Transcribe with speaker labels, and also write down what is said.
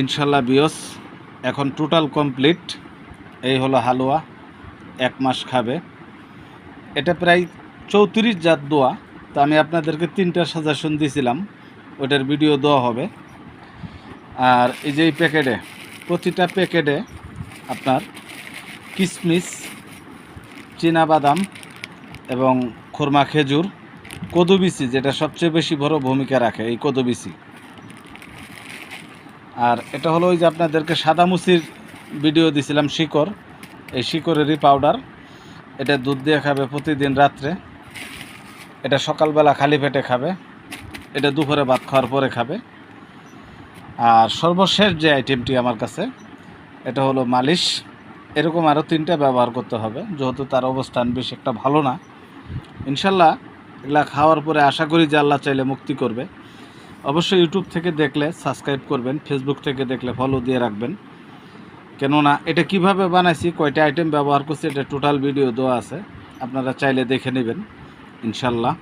Speaker 1: ইনশাল্লাহ বিয়স এখন টোটাল কমপ্লিট। এই হলো হালুয়া, 1 মাস খাবে। এটা প্রায় 34 জাত দোয়া। তো আমি আপনাদেরকে 3টা সাজেশন দিয়েছিলাম, ওটার ভিডিও দেওয়া হবে। আর এই যে এই প্যাকেটে, প্রতিটা প্যাকেটে আপনার কিশমিশ, চীনাবাদাম এবং খুরমা খেজুর, কদুবিচি, যেটা সবচেয়ে বেশি বড় ভূমিকা রাখে, এই কদুবিচি। আর এটা হলো ওই যে আপনাদেরকে সাদামুচির ভিডিও দিছিলাম, শিকড়, এই শিকড়েরই পাউডার। এটা দুধ দিয়ে খাবে প্রতিদিন রাত্রে, এটা সকালবেলা খালি পেটে খাবে, এটা দুপুরে ভাত খাওয়ার পরে খাবে। আর সর্বশেষ যে আইটেমটি আমার কাছে, এটা হলো মালিশ। এরকম আরও 3টা ব্যবহার করতে হবে, যেহেতু তার অবস্থান বেশ একটা ভালো না। ইনশাল্লাহ এগুলা খাওয়ার পরে আশা করি যে আল্লাহ চাইলে মুক্তি করবে। অবশ্যই ইউটিউব থেকে দেখলে সাবস্ক্রাইব করবেন, ফেসবুক থেকে দেখলে ফলো দিয়ে রাখবেন। কেননা এটা কিভাবে বানাইছি, কয়টা আইটেম ব্যবহার করছি, এটা টোটাল ভিডিও দেওয়া আছে, আপনারা চাইলে দেখে নেবেন ইনশাল্লাহ।